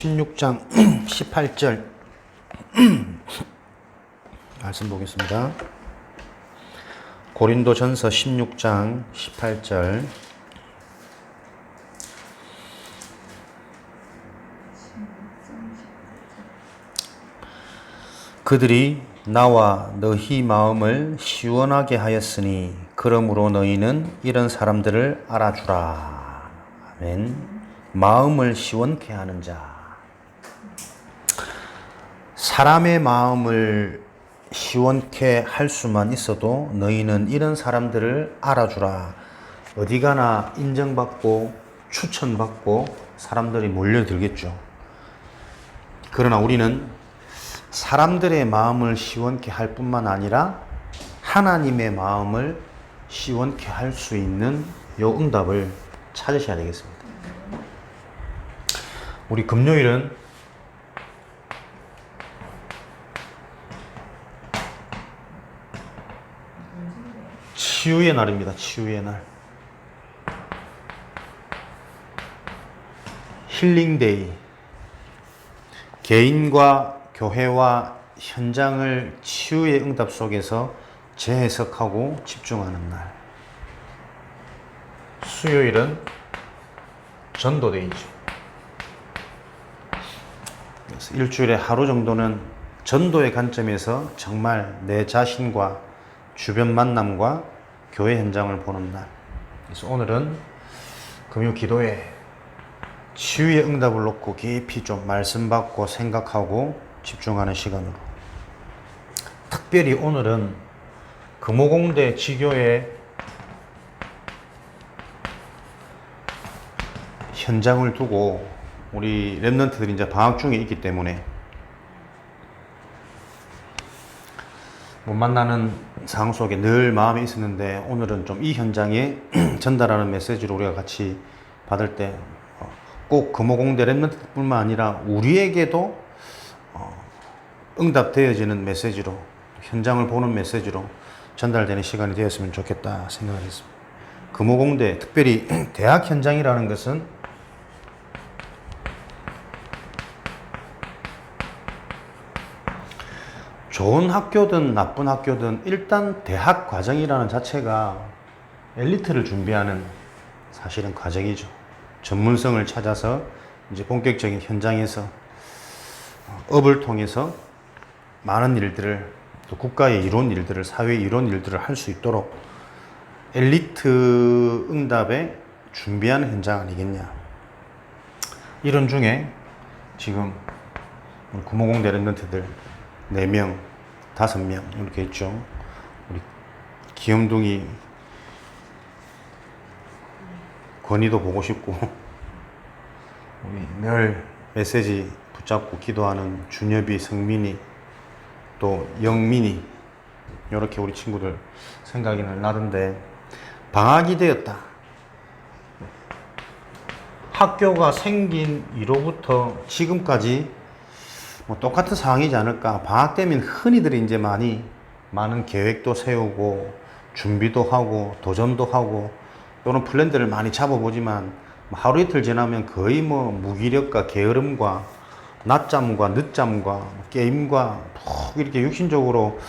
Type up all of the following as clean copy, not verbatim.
16장 18절 말씀 보겠습니다. 고린도전서 16장 18절. 그들이 나와 너희 마음을 시원하게 하였으니 그러므로 너희는 이런 사람들을 알아주라. 아멘. 마음을 시원케 하는 자. 사람의 마음을 시원케 할 수만 있어도 너희는 이런 사람들을 알아주라. 어디 가나 인정받고 추천받고 사람들이 몰려들겠죠. 그러나 우리는 사람들의 마음을 시원케 할 뿐만 아니라 하나님의 마음을 시원케 할 수 있는 요 응답을 찾으셔야 되겠습니다. 우리 금요일은 치유의 날입니다. 치유의 날. 힐링데이. 개인과 교회와 현장을 치유의 응답 속에서 재해석하고 집중하는 날. 수요일은 전도데이죠. 그래서 일주일에 하루 정도는 전도의 관점에서 정말 내 자신과 주변 만남과 교회 현장을 보는 날. 그래서 오늘은 금요 기도에 치유의 응답을 놓고 깊이 좀 말씀 받고 생각하고 집중하는 시간으로. 특별히 오늘은 금호공대 지교의 현장을 두고 우리 랩런트들이 이제 방학 중에 있기 때문에 못 만나는 상황 속에 늘 마음에 있었는데 오늘은 좀 이 현장에 전달하는 메시지로 우리가 같이 받을 때 꼭 금호공대 랩런트뿐만 아니라 우리에게도 응답되어지는 메시지로, 현장을 보는 메시지로 전달되는 시간이 되었으면 좋겠다 생각하겠습니다. 금호공대, 특별히 대학 현장이라는 것은 좋은 학교든 나쁜 학교든 일단 대학 과정이라는 자체가 엘리트를 준비하는 사실은 과정이죠. 전문성을 찾아서 이제 본격적인 현장에서 업을 통해서 많은 일들을, 또 국가의 이론 일들을, 사회의 이론 일들을 할 수 있도록 엘리트 응답에 준비하는 현장 아니겠냐. 이런 중에 지금 금호공대 랩런트들 4명, 5명 이렇게 있죠. 우리 귀염둥이 권희도 보고 싶고, 우리 늘 메시지 붙잡고 기도하는 준엽이, 성민이, 또 영민이, 이렇게 우리 친구들 생각이 나던데, 방학이 되었다. 학교가 생긴 이로부터 지금까지 뭐 똑같은 상황이지 않을까. 방학 되면 흔히들 이제 많은 계획도 세우고 준비도 하고 도전도 하고 또는 플랜들을 많이 잡아보지만 하루 이틀 지나면 거의 무기력과 게으름과 낮잠과 늦잠과 게임과 푹 이렇게 육신적으로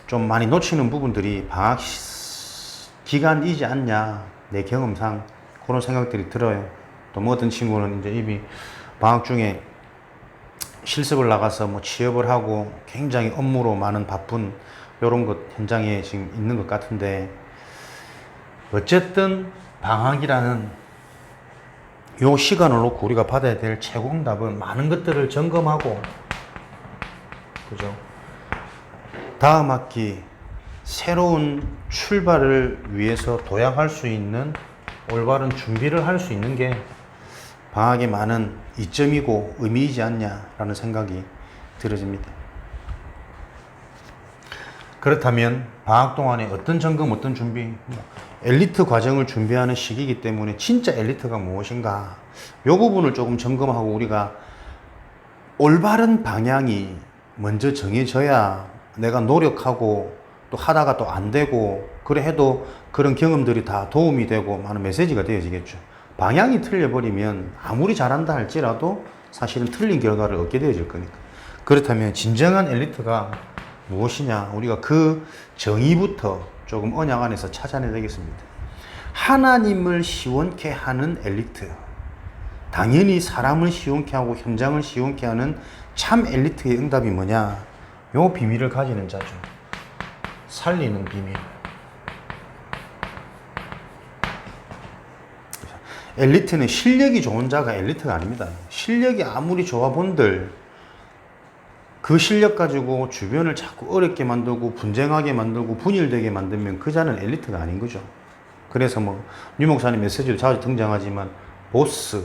좀 많이 놓치는 부분들이 방학 기간이지 않냐. 내 경험상 그런 생각들이 들어요. 또 어떤 친구는 이제 이미 방학 중에 실습을 나가서 취업을 하고 굉장히 업무로 많은 바쁜 이런 것 현장에 지금 있는 것 같은데, 어쨌든 방학이라는 요 시간을 놓고 우리가 받아야 될 최고 응답은 많은 것들을 점검하고, 그죠? 다음 학기 새로운 출발을 위해서 도약할 수 있는 올바른 준비를 할 수 있는 게 방학의 많은 이점이고 의미이지 않냐라는 생각이 들어집니다. 그렇다면 방학 동안에 어떤 점검, 어떤 준비, 엘리트 과정을 준비하는 시기이기 때문에 진짜 엘리트가 무엇인가, 이 부분을 조금 점검하고 우리가 올바른 방향이 먼저 정해져야 내가 노력하고 또 하다가 또 안 되고 그래 해도 그런 경험들이 다 도움이 되고 많은 메시지가 되어지겠죠. 방향이 틀려버리면 아무리 잘한다 할지라도 사실은 틀린 결과를 얻게 되어질 거니까. 그렇다면 진정한 엘리트가 무엇이냐? 우리가 그 정의부터 조금 언약 안에서 찾아내야 되겠습니다. 하나님을 시원케 하는 엘리트. 당연히 사람을 시원케 하고 현장을 시원케 하는 참 엘리트의 응답이 뭐냐? 요 비밀을 가지는 자죠. 살리는 비밀. 엘리트는 실력이 좋은 자가 엘리트가 아닙니다. 실력이 아무리 좋아 본들 그 실력 가지고 주변을 자꾸 어렵게 만들고 분쟁하게 만들고 분열되게 만들면 그 자는 엘리트가 아닌 거죠. 그래서 뭐 유 목사님 메시지도 자주 등장하지만 보스,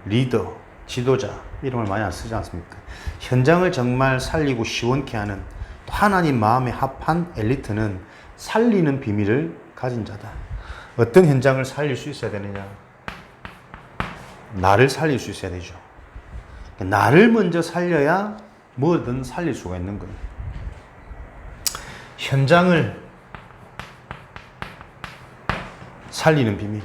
리더, 지도자 이름을 많이 안 쓰지 않습니까? 현장을 정말 살리고 시원케 하는 하나님 마음에 합한 엘리트는 살리는 비밀을 가진 자다. 어떤 현장을 살릴 수 있어야 되느냐? 나를 살릴 수 있어야 되죠. 나를 먼저 살려야 뭐든 살릴 수가 있는 거예요. 현장을 살리는 비밀.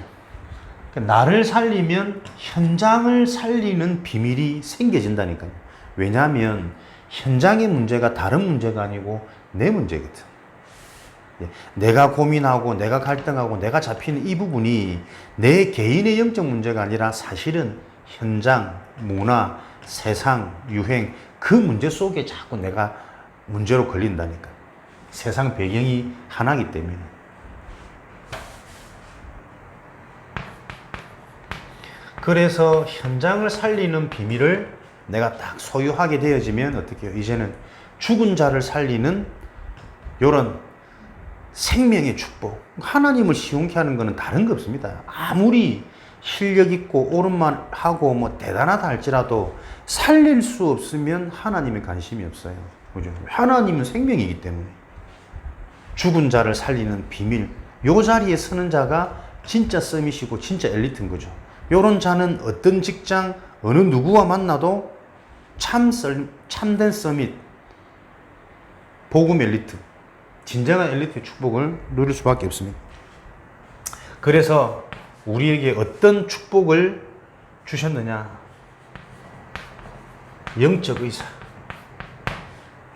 나를 살리면 현장을 살리는 비밀이 생겨진다니까요. 왜냐하면 현장의 문제가 다른 문제가 아니고 내 문제거든. 내가 고민하고 내가 갈등하고 내가 잡히는 이 부분이 내 개인의 영적 문제가 아니라 사실은 현장, 문화, 세상, 유행 그 문제 속에 자꾸 내가 문제로 걸린다니까. 세상 배경이 하나이기 때문에. 그래서 현장을 살리는 비밀을 내가 딱 소유하게 되어지면 어떻게 해요? 이제는 죽은 자를 살리는 이런 생명의 축복. 하나님을 시원케 하는 것은 다른 거 없습니다. 아무리 실력 있고 옳은 말 하고 뭐 대단하다 할지라도 살릴 수 없으면 하나님의 관심이 없어요. 그죠? 하나님은 생명이기 때문에. 죽은 자를 살리는 비밀. 요 자리에 서는 자가 진짜 서밋이고 진짜 엘리트인 거죠. 요런 자는 어떤 직장, 어느 누구와 만나도 참된 서밋, 복음 엘리트, 진정한 엘리트의 축복을 누릴 수밖에 없습니다. 그래서 우리에게 어떤 축복을 주셨느냐? 영적 의사.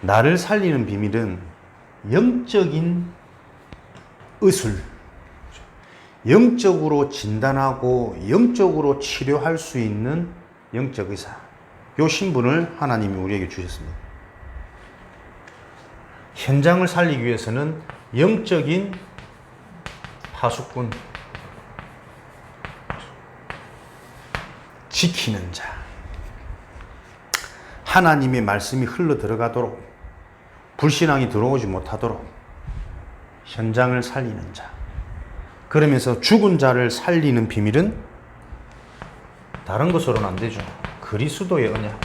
나를 살리는 비밀은 영적인 의술. 영적으로 진단하고 영적으로 치료할 수 있는 영적 의사. 요 신분을 하나님이 우리에게 주셨습니다. 현장을 살리기 위해서는 영적인 파수꾼, 지키는 자, 하나님의 말씀이 흘러 들어가도록 불신앙이 들어오지 못하도록 현장을 살리는 자. 그러면서 죽은 자를 살리는 비밀은 다른 것으로는 안 되죠. 그리스도의 언약.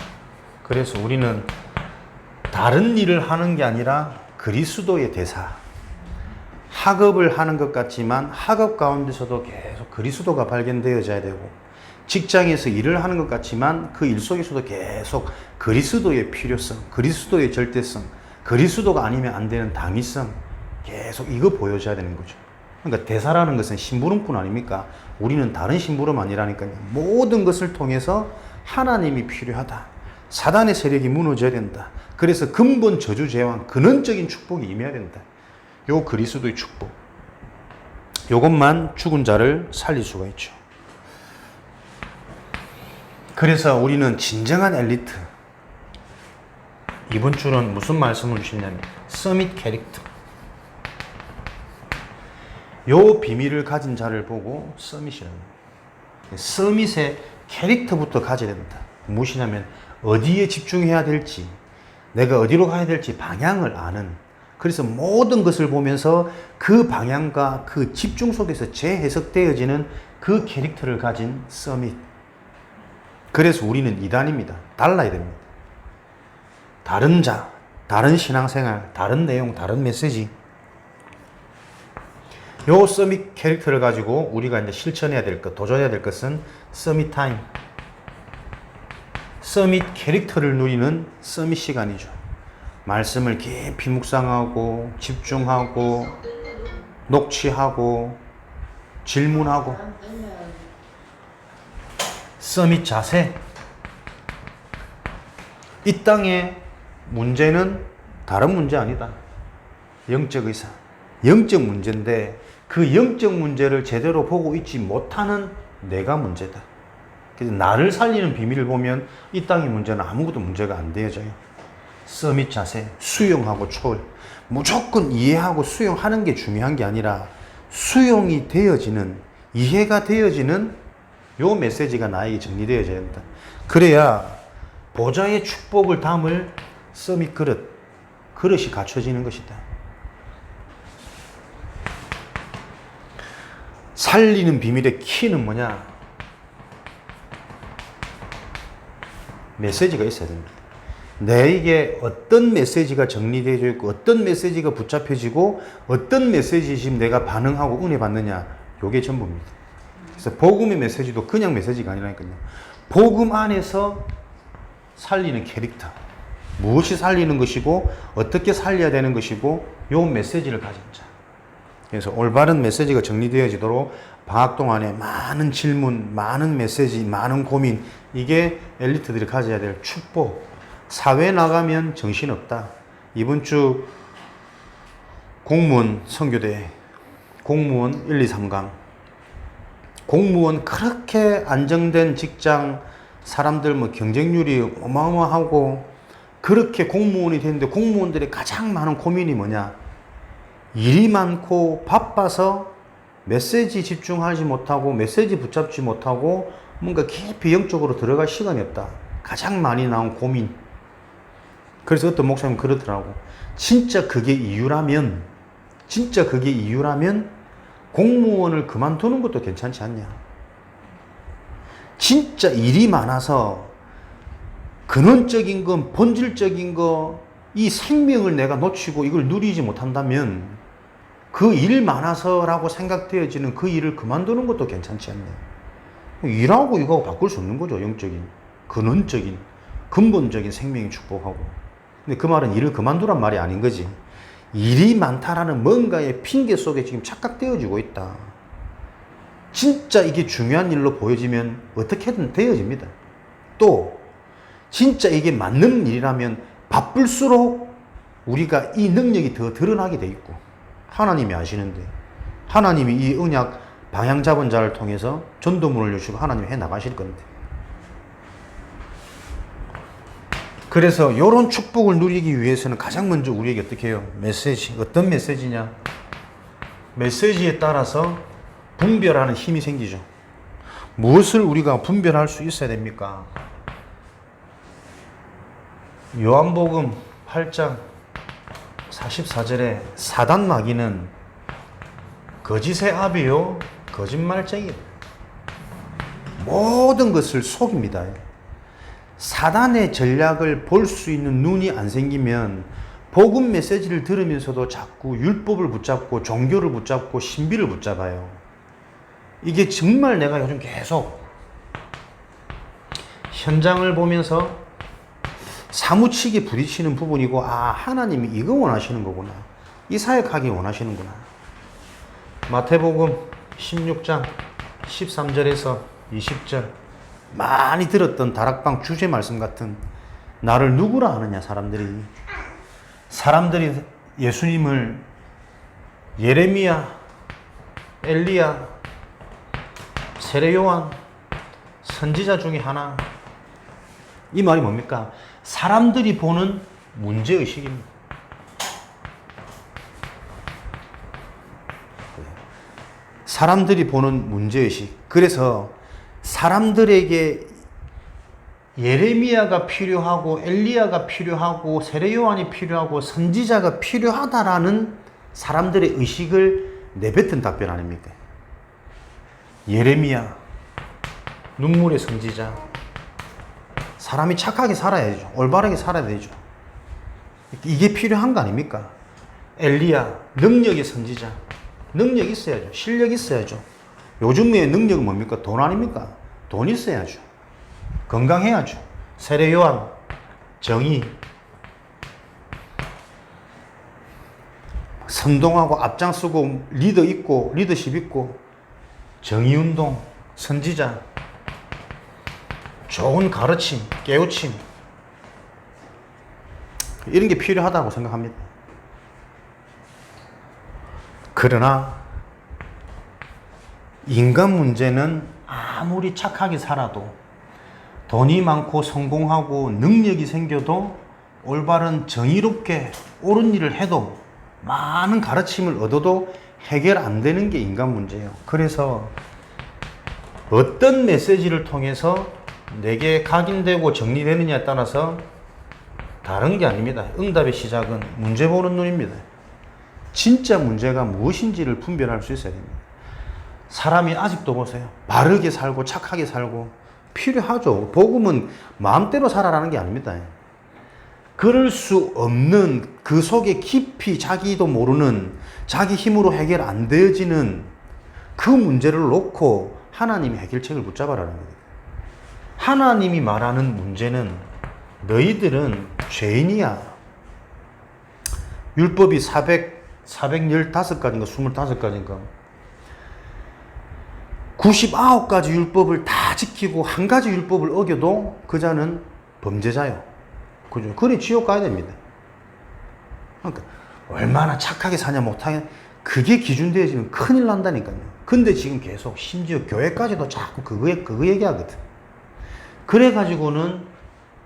그래서 우리는 다른 일을 하는 게 아니라 그리스도의 대사. 학업을 하는 것 같지만 학업 가운데서도 계속 그리스도가 발견되어져야 되고, 직장에서 일을 하는 것 같지만 그 일 속에서도 계속 그리스도의 필요성, 그리스도의 절대성, 그리스도가 아니면 안 되는 당위성, 계속 이거 보여줘야 되는 거죠. 그러니까 대사라는 것은 심부름꾼 아닙니까? 우리는 다른 심부름 아니라니까요. 모든 것을 통해서 하나님이 필요하다. 사단의 세력이 무너져야 된다. 그래서 근본 저주 제왕, 근원적인 축복이 임해야 된다. 요 그리스도의 축복. 요것만 죽은 자를 살릴 수가 있죠. 그래서 우리는 진정한 엘리트. 이번 주는 무슨 말씀을 주시냐면 서밋 캐릭터. 요 비밀을 가진 자를 보고 서밋이라는 거예요. 서밋의 캐릭터부터 가져야 된다. 무엇이냐면 어디에 집중해야 될지, 내가 어디로 가야 될지 방향을 아는, 그래서 모든 것을 보면서 그 방향과 그 집중 속에서 재해석되어지는 그 캐릭터를 가진 서밋. 그래서 우리는 이단입니다. 달라야 됩니다. 다른 자, 다른 신앙생활, 다른 내용, 다른 메시지. 요 서밋 캐릭터를 가지고 우리가 이제 실천해야 될 것, 도전해야 될 것은 서밋 타임. 서밋 캐릭터를 누리는 서밋 시간이죠. 말씀을 깊이 묵상하고 집중하고 녹취하고 질문하고 서밋 자세. 이 땅의 문제는 다른 문제 아니다. 영적 의사. 영적 문제인데 그 영적 문제를 제대로 보고 있지 못하는 내가 문제다. 그래서 나를 살리는 비밀을 보면 이 땅의 문제는 아무것도 문제가 안 되어져요. 서밋 자세, 수용하고 초월. 무조건 이해하고 수용하는 게 중요한 게 아니라 수용이 되어지는, 이해가 되어지는 요 메시지가 나에게 정리되어져야 된다. 그래야 보좌의 축복을 담을 서밋 그릇이 갖춰지는 것이다. 살리는 비밀의 키는 뭐냐? 메시지가 있어야 됩니다. 내게 어떤 메시지가 정리되어 있고 어떤 메시지가 붙잡혀지고 어떤 메시지 지금 내가 반응하고 은혜 받느냐, 요게 전부입니다. 그래서 복음의 메시지도 그냥 메시지가 아니라니까요. 복음 안에서 살리는 캐릭터, 무엇이 살리는 것이고 어떻게 살려야 되는 것이고 요 메시지를 가진 자. 그래서 올바른 메시지가 정리되어지도록 방학 동안에 많은 질문, 많은 메시지, 많은 고민, 이게 엘리트들이 가져야 될 축복. 사회 나가면 정신없다. 이번 주 공무원 선교대, 공무원 1, 2, 3강. 공무원 그렇게 안정된 직장, 사람들 뭐 경쟁률이 어마어마하고 그렇게 공무원이 됐는데 공무원들의 가장 많은 고민이 뭐냐? 일이 많고 바빠서 메시지 집중하지 못하고 메시지 붙잡지 못하고 뭔가 깊이 영적으로 들어갈 시간이 없다. 가장 많이 나온 고민. 그래서 어떤 목사님은 그러더라고. 진짜 그게 이유라면 공무원을 그만두는 것도 괜찮지 않냐. 진짜 일이 많아서 근원적인 건, 본질적인 거, 이 생명을 내가 놓치고 이걸 누리지 못한다면 그 일 많아서라고 생각되어지는 그 일을 그만두는 것도 괜찮지 않냐. 일하고 이거하고 바꿀 수 없는 거죠. 영적인, 근원적인, 근본적인 생명의 축복하고. 근데 그 말은 일을 그만두란 말이 아닌 거지. 일이 많다라는 뭔가의 핑계 속에 지금 착각되어지고 있다. 진짜 이게 중요한 일로 보여지면 어떻게든 되어집니다. 또 진짜 이게 맞는 일이라면 바쁠수록 우리가 이 능력이 더 드러나게 돼 있고, 하나님이 아시는데, 하나님이 이 언약 방향 잡은 자를 통해서 전도문을 주시고 하나님이 해 나가실 건데. 그래서 이런 축복을 누리기 위해서는 가장 먼저 우리에게 어떻게 해요? 메시지. 어떤 메시지냐? 메시지에 따라서 분별하는 힘이 생기죠. 무엇을 우리가 분별할 수 있어야 됩니까? 요한복음 8장 44절에 사단 마귀는 거짓의 아비요 거짓말쟁이, 모든 것을 속입니다. 사단의 전략을 볼 수 있는 눈이 안 생기면 복음 메시지를 들으면서도 자꾸 율법을 붙잡고 종교를 붙잡고 신비를 붙잡아요. 이게 정말 내가 요즘 계속 현장을 보면서 사무치게 부딪히는 부분이고, 아, 하나님이 이거 원하시는 거구나. 이 사역하기 원하시는구나. 마태복음 16장 13절에서 20절, 많이 들었던 다락방 주제 말씀 같은, 나를 누구라 하느냐. 사람들이 예수님을 예레미야, 엘리야, 세례 요한, 선지자 중에 하나. 이 말이 뭡니까? 사람들이 보는 문제의식입니다. 사람들이 보는 문제의식. 그래서 사람들에게 예레미야가 필요하고 엘리야가 필요하고 세례 요한이 필요하고 선지자가 필요하다라는 사람들의 의식을 내뱉은 답변 아닙니까? 예레미야, 눈물의 선지자. 사람이 착하게 살아야죠. 올바르게 살아야 되죠. 이게 필요한 거 아닙니까? 엘리야, 능력의 선지자. 능력 있어야죠. 실력 있어야죠. 요즘의 능력은 뭡니까? 돈 아닙니까? 돈 있어야죠. 건강해야죠. 세례 요한, 정의. 선동하고 앞장서고 리더 있고 리더십 있고 정의운동, 선지자, 좋은 가르침, 깨우침. 이런 게 필요하다고 생각합니다. 그러나 인간 문제는 아무리 착하게 살아도 돈이 많고 성공하고 능력이 생겨도 올바른 정의롭게 옳은 일을 해도 많은 가르침을 얻어도 해결 안 되는 게 인간 문제예요. 그래서 어떤 메시지를 통해서 내게 각인되고 정리되느냐에 따라서 다른 게 아닙니다. 응답의 시작은 문제 보는 눈입니다. 진짜 문제가 무엇인지를 분별할 수 있어야 됩니다. 사람이 아직도 보세요. 바르게 살고 착하게 살고 필요하죠. 복음은 마음대로 살아라는 게 아닙니다. 그럴 수 없는 그 속에 깊이 자기도 모르는 자기 힘으로 해결 안 되어지는 그 문제를 놓고 하나님의 해결책을 붙잡아라는 거예요. 하나님이 말하는 문제는 너희들은 죄인이야. 율법이 415가지인가 25가지인가 99가지 율법을 다 지키고 한 가지 율법을 어겨도 그 자는 범죄자요. 그죠? 그래 지옥 가야 됩니다. 그러니까 얼마나 착하게 사냐 못하냐 그게 기준되어지면 큰일 난다니까요. 근데 지금 계속 심지어 교회까지도 자꾸 그거 얘기하거든. 그래가지고는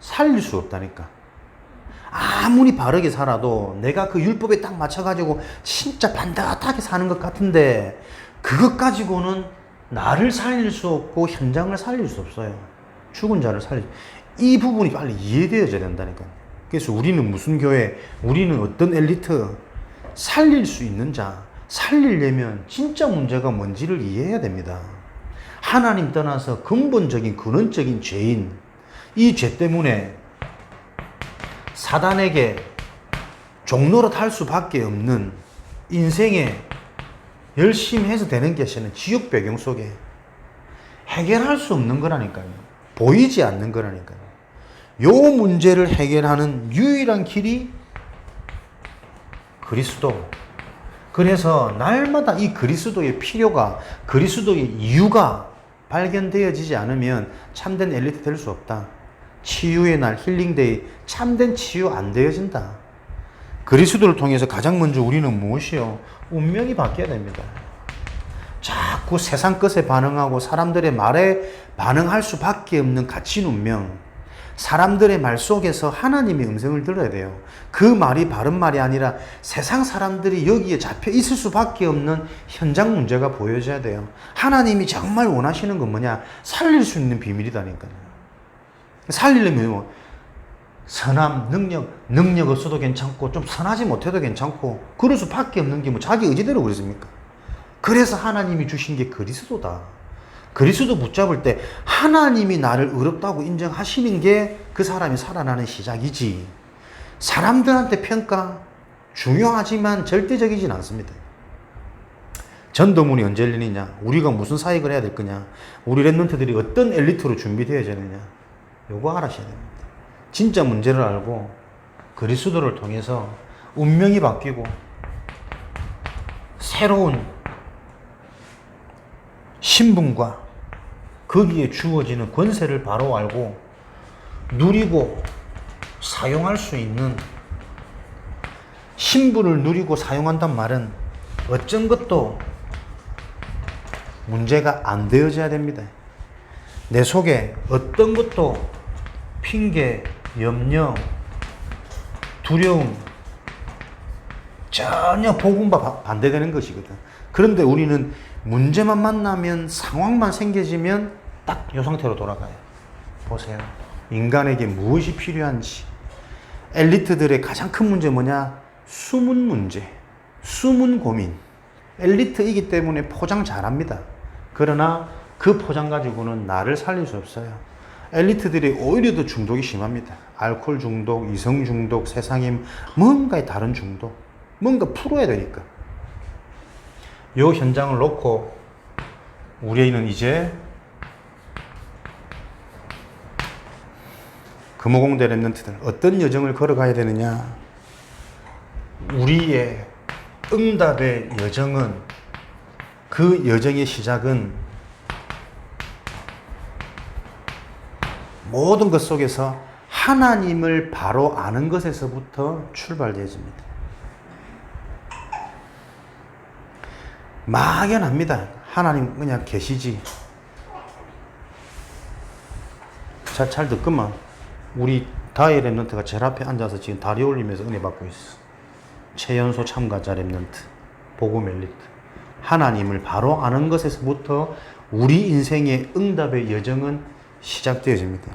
살릴 수 없다니까. 아무리 바르게 살아도 내가 그 율법에 딱 맞춰가지고 진짜 반듯하게 사는 것 같은데 그것 가지고는 나를 살릴 수 없고 현장을 살릴 수 없어요. 죽은 자를 살릴 이 부분이 빨리 이해되어져야 된다니까요. 그래서 우리는 무슨 교회, 우리는 어떤 엘리트, 살릴 수 있는 자, 살리려면 진짜 문제가 뭔지를 이해해야 됩니다. 하나님 떠나서 근본적인 근원적인 죄인, 이 죄 때문에 사단에게 종노릇 할 수밖에 없는 인생에 열심히 해서 되는 것은 지옥 배경 속에 해결할 수 없는 거라니까요. 보이지 않는 거라니까요. 요 문제를 해결하는 유일한 길이 그리스도. 그래서 날마다 이 그리스도의 필요가, 그리스도의 이유가 발견되어지지 않으면 참된 엘리트 될 수 없다. 치유의 날, 힐링데이, 참된 치유 안 되어진다. 그리스도를 통해서 가장 먼저 우리는 무엇이요? 운명이 바뀌어야 됩니다. 자꾸 세상 것에 반응하고 사람들의 말에 반응할 수밖에 없는 갇힌 운명. 사람들의 말 속에서 하나님의 음성을 들어야 돼요. 그 말이 바른 말이 아니라 세상 사람들이 여기에 잡혀 있을 수밖에 없는 현장 문제가 보여져야 돼요. 하나님이 정말 원하시는 건 뭐냐? 살릴 수 있는 비밀이다니까요. 살리려면 뭐 선함, 능력 없어도 괜찮고 좀 선하지 못해도 괜찮고 그럴 수밖에 없는 게 뭐 자기 의지대로 그랬습니까? 그래서 하나님이 주신 게 그리스도다. 그리스도 붙잡을 때 하나님이 나를 의롭다고 인정하시는 게 그 사람이 살아나는 시작이지. 사람들한테 평가 중요하지만 절대적이진 않습니다. 전도문이 언제 열리느냐? 우리가 무슨 사역을 해야 될 거냐? 우리 랩런트들이 어떤 엘리트로 준비되어야 되느냐? 요거 알아셔야 됩니다. 진짜 문제를 알고 그리스도를 통해서 운명이 바뀌고 새로운 신분과 거기에 주어지는 권세를 바로 알고 누리고 사용할 수 있는 신분을 누리고 사용한단 말은 어쩐 것도 문제가 안 되어져야 됩니다. 내 속에 어떤 것도 핑계, 염려, 두려움 전혀 복음과 반대되는 것이거든. 그런데 우리는 문제만 만나면 상황만 생겨지면 딱 이 상태로 돌아가요. 보세요. 인간에게 무엇이 필요한지. 엘리트들의 가장 큰 문제 뭐냐? 숨은 문제, 숨은 고민. 엘리트이기 때문에 포장 잘합니다. 그러나 그 포장 가지고는 나를 살릴 수 없어요. 엘리트들이 오히려 더 중독이 심합니다. 알코올 중독, 이성 중독, 세상에 뭔가의 다른 중독. 뭔가 풀어야 되니까. 이 현장을 놓고 우리는 이제 금호공대 랩런트들 어떤 여정을 걸어가야 되느냐. 우리의 응답의 여정은, 그 여정의 시작은 모든 것 속에서 하나님을 바로 아는 것에서부터 출발되어집니다. 막연합니다. 하나님 그냥 계시지. 잘 듣구만. 우리 다이 랩런트가 제일 앞에 앉아서 지금 다리 올리면서 은혜 받고 있어. 최연소 참가자 랩런트, 복음 엘리트. 하나님을 바로 아는 것에서부터 우리 인생의 응답의 여정은 시작되어집니다.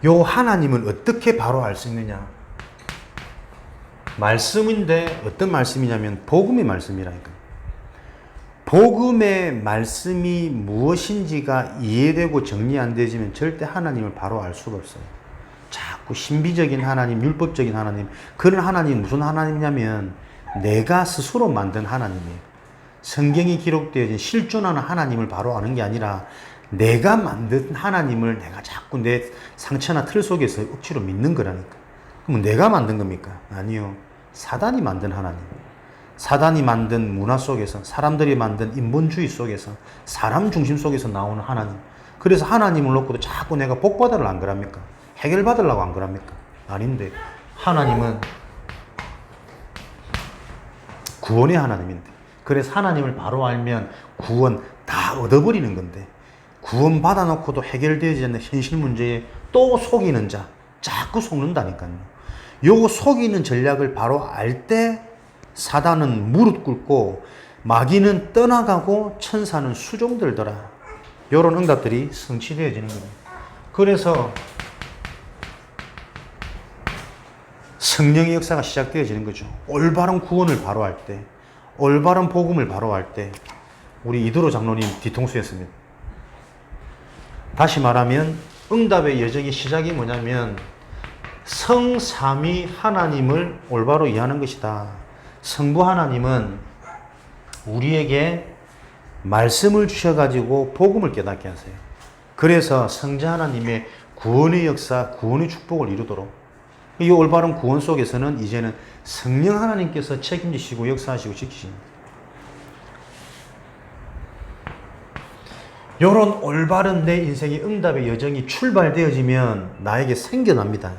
요 하나님을 어떻게 바로 알 수 있느냐? 말씀인데 어떤 말씀이냐면 복음의 말씀이라니까. 복음의 말씀이 무엇인지가 이해되고 정리 안 되지면 절대 하나님을 바로 알 수가 없어요. 자꾸 신비적인 하나님, 율법적인 하나님, 그런 하나님 무슨 하나님이냐면 내가 스스로 만든 하나님이에요. 성경이 기록되어진 실존하는 하나님을 바로 아는 게 아니라 내가 만든 하나님을 내가 자꾸 내 상처나 틀 속에서 억지로 믿는 거라니까. 그럼 내가 만든 겁니까? 아니요. 사단이 만든 하나님. 사단이 만든 문화 속에서, 사람들이 만든 인본주의 속에서, 사람 중심 속에서 나오는 하나님. 그래서 하나님을 놓고도 자꾸 내가 복 받으려고 안 그럽니까? 해결 받으려고 안 그럽니까? 아닌데 하나님은 구원의 하나님인데, 그래서 하나님을 바로 알면 구원 다 얻어버리는 건데, 구원 받아놓고도 해결되지 않는 현실 문제에 또 속이는 자, 자꾸 속는다니까요. 요 속이는 전략을 바로 알 때 사단은 무릎 꿇고 마귀는 떠나가고 천사는 수종들더라. 요런 응답들이 성취되어지는 겁니다. 그래서 성령의 역사가 시작되어지는 거죠. 올바른 구원을 바로 할 때, 올바른 복음을 바로 할 때, 우리 이도로 장로님 뒤통수였습니다. 다시 말하면 응답의 여정의 시작이 뭐냐면 성삼위 하나님을 올바로 이해하는 것이다. 성부 하나님은 우리에게 말씀을 주셔가지고 복음을 깨닫게 하세요. 그래서 성자 하나님의 구원의 역사, 구원의 축복을 이루도록, 이 올바른 구원 속에서는 이제는 성령 하나님께서 책임지시고 역사하시고 지키십니다. 이런 올바른 내 인생의 응답의 여정이 출발되어지면 나에게 생겨납니다.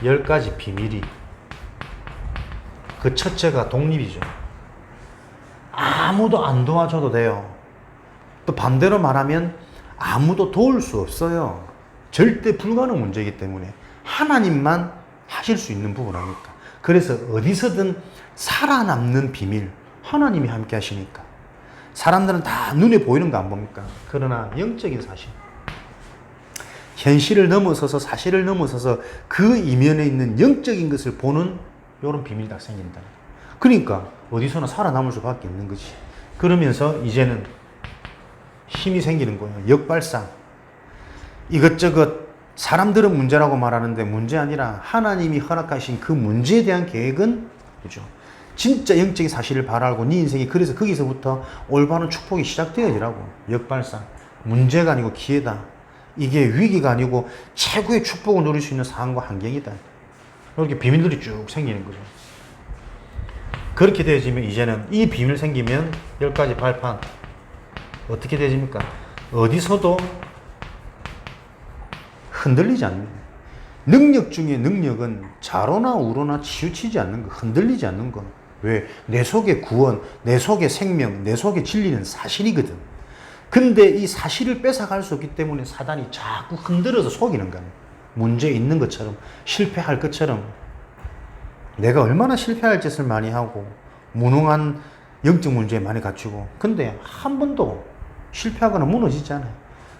10가지 비밀이. 그 첫째가 독립이죠. 아무도 안 도와줘도 돼요. 또 반대로 말하면 아무도 도울 수 없어요. 절대 불가능 문제이기 때문에 하나님만 하실 수 있는 부분 아닙니까? 그래서 어디서든 살아남는 비밀, 하나님이 함께 하시니까. 사람들은 다 눈에 보이는 거 안 봅니까? 그러나 영적인 사실, 현실을 넘어서서, 사실을 넘어서서 그 이면에 있는 영적인 것을 보는 이런 비밀이 딱 생긴다. 그러니까 어디서나 살아남을 수밖에 없는 거지. 그러면서 이제는 힘이 생기는 거예요. 역발상. 이것저것 사람들은 문제라고 말하는데 문제 아니라 하나님이 허락하신 그 문제에 대한 계획은, 그죠? 진짜 영적인 사실을 바라고 네 인생이 그래서 거기서부터 올바른 축복이 시작되어지라고. 역발상. 문제가 아니고 기회다. 이게 위기가 아니고 최고의 축복을 누릴 수 있는 상황과 환경이다. 이렇게 비밀들이 쭉 생기는 거죠. 그렇게 되어지면 이제는 이 비밀 생기면 10가지 발판 어떻게 되집니까? 어디서도 흔들리지 않는 거예요. 능력 중에 능력은 좌로나 우로나 치우치지 않는 거, 흔들리지 않는 거. 왜? 내 속의 구원, 내 속의 생명, 내 속의 진리는 사실이거든. 근데 이 사실을 뺏어갈 수 없기 때문에 사단이 자꾸 흔들어서 속이는 거예요. 문제 있는 것처럼, 실패할 것처럼. 내가 얼마나 실패할 짓을 많이 하고 무능한 영적 문제에 많이 갇히고, 근데 한 번도 실패하거나 무너지지 않아요.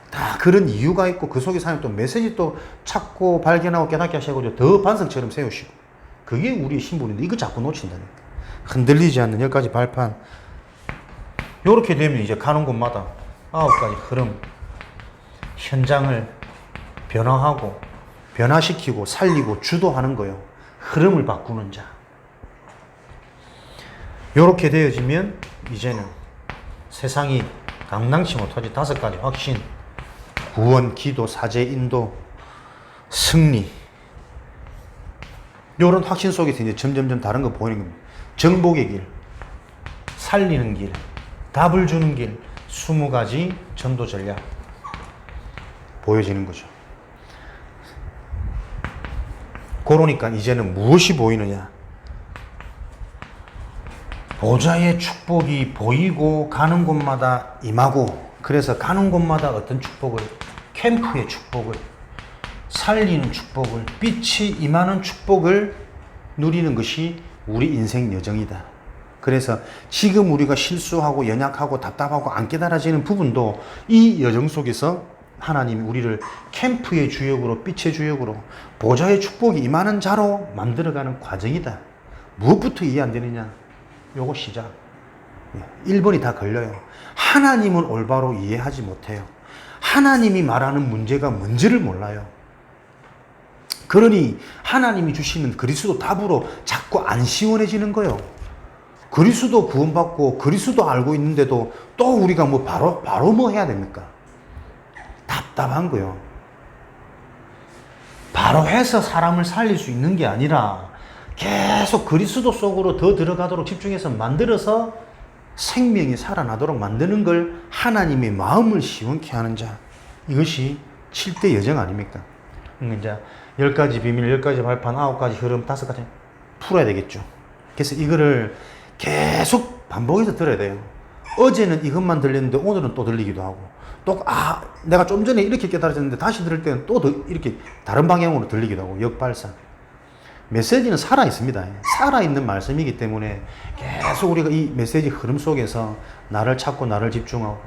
다 그런 이유가 있고 그 속에 사는 또 메시지 또 찾고 발견하고 깨닫게 하셔가지고 더 반석처럼 세우시고, 그게 우리의 신분인데 이거 자꾸 놓친다니까. 흔들리지 않는 10가지 발판. 요렇게 되면 이제 가는 곳마다 9가지 흐름, 현장을 변화하고 변화시키고 살리고 주도하는 거예요. 흐름을 바꾸는 자. 요렇게 되어지면 이제는 세상이 감당치 못하지 5가지 확신, 구원, 기도, 사제, 인도, 승리. 요런 확신 속에서 이제 점점점 다른 거 보이는 겁니다. 정복의 길, 살리는 길, 답을 주는 길, 20가지 전도 전략 보여지는 거죠. 그러니까 이제는 무엇이 보이느냐? 보좌의 축복이 보이고 가는 곳마다 임하고, 그래서 가는 곳마다 어떤 축복을, 캠프의 축복을, 살리는 축복을, 빛이 임하는 축복을 누리는 것이 우리 인생 여정이다. 그래서 지금 우리가 실수하고 연약하고 답답하고 안 깨달아지는 부분도 이 여정 속에서 하나님이 우리를 캠프의 주역으로, 빛의 주역으로, 보좌의 축복이 임하는 자로 만들어가는 과정이다. 무엇부터 이해 안 되느냐? 요거 시작. 1번이 다 걸려요. 하나님은 올바로 이해하지 못해요. 하나님이 말하는 문제가 뭔지를 몰라요. 그러니 하나님이 주시는 그리스도 답으로 자꾸 안 시원해지는 거예요. 그리스도 구원받고 그리스도 알고 있는데도 또 우리가 뭐 바로 뭐 해야 됩니까? 답답한 거요. 바로 해서 사람을 살릴 수 있는 게 아니라 계속 그리스도 속으로 더 들어가도록 집중해서 만들어서 생명이 살아나도록 만드는 걸 하나님의 마음을 시원케 하는 자. 이것이 7대 여정 아닙니까? 이제 10가지 비밀, 10가지 발판, 9가지 흐름, 5가지 풀어야 되겠죠. 그래서 이거를 계속 반복해서 들어야 돼요. 어제는 이것만 들렸는데 오늘은 또 들리기도 하고, 또 내가 좀 전에 이렇게 깨달아졌는데 다시 들을 때는 또 이렇게 다른 방향으로 들리기도 하고, 역발상. 메시지는 살아있습니다. 살아있는 말씀이기 때문에 계속 우리가 이 메시지 흐름 속에서 나를 찾고 나를 집중하고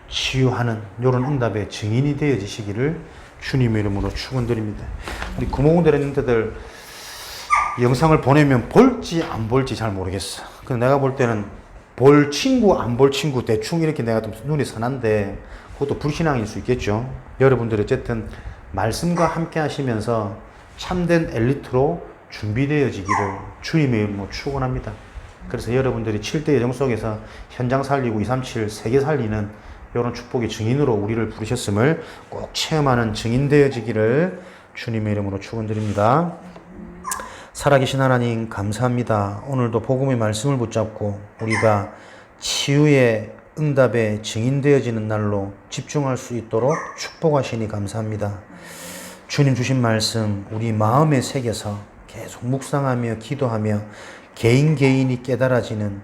치유하는 이런 응답의 증인이 되어지시기를 주님의 이름으로 축원드립니다. 우리 구모공대님들 영상을 보내면 볼지 안 볼지 잘 모르겠어. 근데 내가 볼 때는 볼 친구 안 볼 친구 대충 이렇게 내가 좀 눈이 선한데, 그것도 불신앙일 수 있겠죠. 여러분들 어쨌든 말씀과 함께 하시면서 참된 엘리트로 준비되어지기를 주님의 이름으로 축원합니다. 그래서 여러분들이 7대 여정 속에서 현장 살리고 237 세계 살리는 이런 축복의 증인으로 우리를 부르셨음을 꼭 체험하는 증인 되어지기를 주님의 이름으로 축원드립니다. 살아계신 하나님 감사합니다. 오늘도 복음의 말씀을 붙잡고 우리가 치유의 응답의 증인 되어지는 날로 집중할 수 있도록 축복하시니 감사합니다. 주님 주신 말씀 우리 마음에 새겨서 계속 묵상하며 기도하며 개인이 깨달아지는,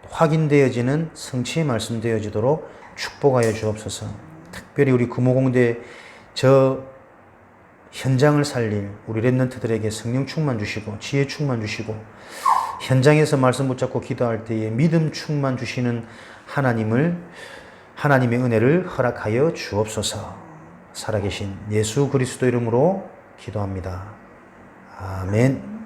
확인되어지는 성취의 말씀 되어지도록 축복하여 주옵소서. 특별히 우리 금호공대 저 현장을 살릴 우리 랩런트들에게 성령 충만 주시고 지혜 충만 주시고, 현장에서 말씀 붙잡고 기도할 때에 믿음 충만 주시는 하나님의 은혜를 허락하여 주옵소서. 살아계신 예수 그리스도 이름으로 기도합니다. 아멘.